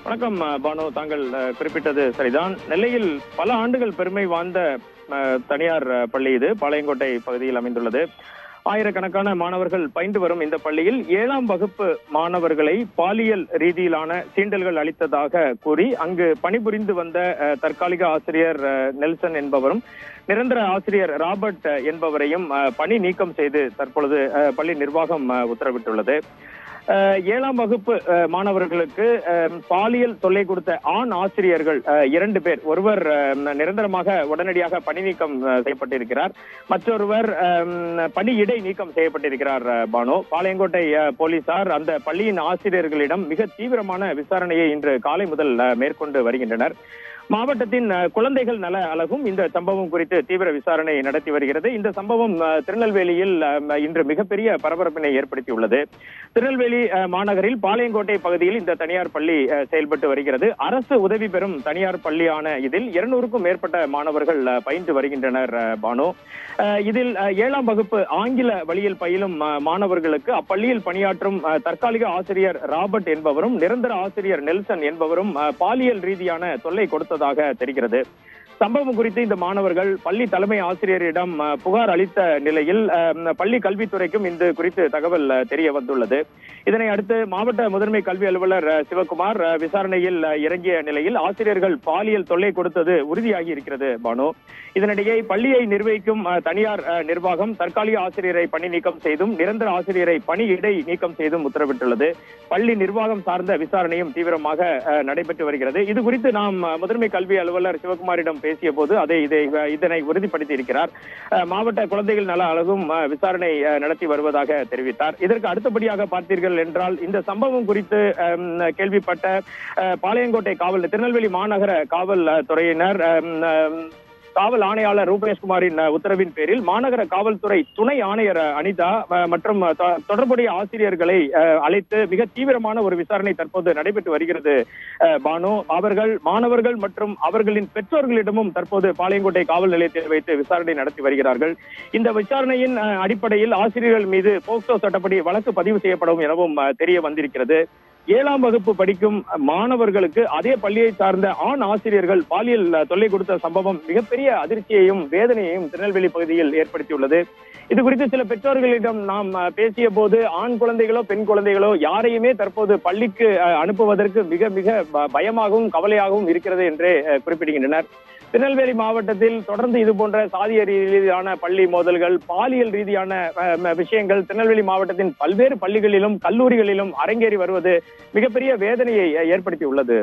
வணக்கம் பானு. தாங்கள் குறிப்பிட்டது சரிதான். நெல்லையில் பல ஆண்டுகள் பெருமை வாய்ந்த தனியார் பள்ளி இது. பாளையங்கோட்டை பகுதியில் அமைந்துள்ளது. ஆயிரக்கணக்கான மாணவர்கள் பயின்று வரும் இந்த பள்ளியில் 7ஆம் வகுப்பு மாணவர்களை பாலியல் ரீதியிலான சீண்டல்கள் அளித்ததாக கூறி அங்கு பணிபுரிந்து வந்த தற்காலிக ஆசிரியர் நெல்சன் என்பவரும் நிரந்தர ஆசிரியர் ராபர்ட் என்பவரையும் பணி நீக்கம் செய்து தற்பொழுது பள்ளி நிர்வாகம் உத்தரவிட்டுள்ளது. 7ஆம் வகுப்பு மாணவர்களுக்கு பாலியல் தொல்லை கொடுத்த ஆண் ஆசிரியர்கள் 2 பேர், ஒருவர் நிரந்தரமாக உடனடியாக பணி நீக்கம் செய்யப்பட்டிருக்கிறார், மற்றொருவர் பணியிடை நீக்கம் செய்யப்பட்டிருக்கிறார். பானு, பாளையங்கோட்டை போலீசார் அந்த பள்ளியின் ஆசிரியர்களிடம் மிக தீவிரமான விசாரணையை இன்று காலை முதல் மேற்கொண்டு வருகின்றனர். மாவட்டத்தின் குழந்தைகள் நல அலகும் இந்த சம்பவம் குறித்து தீவிர விசாரணை நடத்தி வருகிறது. இந்த சம்பவம் திருநெல்வேலியில் இன்று மிகப்பெரிய பரபரப்பினை ஏற்படுத்தியுள்ளது. திருநெல்வேலி மாநகரில் பாளையங்கோட்டை பகுதியில் இந்த தனியார் பள்ளி செயல்பட்டு வருகிறது. அரசு உதவி பெறும் தனியார் பள்ளியான இதில் 200க்கும் மேற்பட்ட மாணவர்கள் பயின்று வருகின்றனர். பானு, இதில் 7ஆம் வகுப்பு ஆங்கில வழியில் பயிலும் மாணவர்களுக்கு அப்பள்ளியில் பணியாற்றும் தற்காலிக ஆசிரியர் ராபர்ட் என்பவரும் நிரந்தர ஆசிரியர் நெல்சன் என்பவரும் பாலியல் ரீதியான தொல்லை கொடுத்ததாக தெரிகிறது. சம்பவம் குறித்து இந்த மாணவர்கள் பள்ளி தலைமை ஆசிரியரிடம் புகார் அளித்த நிலையில் பள்ளி கல்வித்துறைக்கும் இந்த குறித்து தகவல் தெரிய வந்துள்ளது. இதனை அடுத்து மாவட்ட முதன்மை கல்வி அலுவலர் சிவகுமார் விசாரணையில் இறங்கிய நிலையில் ஆசிரியர்கள் பாலியல் தொல்லை கொடுத்தது உறுதியாகி இருக்கிறது. பானு, இதனிடையே பள்ளியை நிர்வகிக்கும் தனியார் நிர்வாகம் தற்காலிக ஆசிரியரை பணி நீக்கம் செய்தும் நிரந்தர ஆசிரியரை பணியிடை நீக்கம் செய்தும் உத்தரவிட்டுள்ளது. பள்ளி நிர்வாகம் சார்ந்த விசாரணையும் தீவிரமாக நடைபெற்று வருகிறது. இது குறித்து நாம் முதன்மை கல்வி அலுவலர் சிவகுமாரிடம் பேசிய போது இதனை உறுதிப்படுத்தி இருக்கிறார். மாவட்ட குழந்தைகள் நல அலகும் விசாரணை நடத்தி வருவதாக தெரிவித்தார். இதற்கு அடுத்தபடியாக பார்த்தீர்கள் என்றால், இந்த சம்பவம் குறித்து கேள்விப்பட்ட பாளையங்கோட்டை காவல், திருநெல்வேலி மாநகர காவல் துறையினர் காவல் ஆணையாளர் ரூபேஷ்குமாரின் உத்தரவின் பேரில் மாநகர காவல்துறை துணை ஆணையர் அனிதா மற்றும் தொடர்புடைய ஆசிரியர்களை அழைத்து மிக தீவிரமான ஒரு விசாரணை தற்போது நடைபெற்று வருகிறது. பானு, அவர்கள் மாணவர்கள் மற்றும் அவர்களின் பெற்றோர்களிடமும் தற்போது பாளையங்கோட்டை காவல் நிலையத்தில் வைத்து விசாரணை நடத்தி வருகிறார்கள். இந்த விசாரணையின் அடிப்படையில் ஆசிரியர்கள் மீது போக்சோ சட்டப்படி வழக்கு பதிவு செய்யப்படும் எனவும் தெரிய வந்திருக்கிறது. 7ஆம் வகுப்பு படிக்கும் மாணவர்களுக்கு அதே பள்ளியை சார்ந்த ஆண் ஆசிரியர்கள் பாலியல் தொல்லை கொடுத்த சம்பவம் மிகப்பெரிய அதிர்ச்சியையும் வேதனையையும் திருநெல்வேலி பகுதியில் ஏற்படுத்தியுள்ளது. இது குறித்து சில பெற்றோர்களிடம் நாம் பேசிய போது ஆண் குழந்தைகளோ பெண் குழந்தைகளோ யாரையுமே தற்போது பள்ளிக்கு அனுப்புவதற்கு மிக மிக பயமாகவும் கவலையாகவும் இருக்கிறது என்றே குறிப்பிடுகின்றனர். திருநெல்வேலி மாவட்டத்தில் தொடர்ந்து இது போன்ற சாதிய ரீதியான பள்ளி மோதல்கள், பாலியல் ரீதியான விஷயங்கள் திருநெல்வேலி மாவட்டத்தின் பல்வேறு பள்ளிகளிலும் கல்லூரிகளிலும் அரங்கேறி வருவது மிகப்பெரிய வேதனையை ஏற்படுத்தி உள்ளது.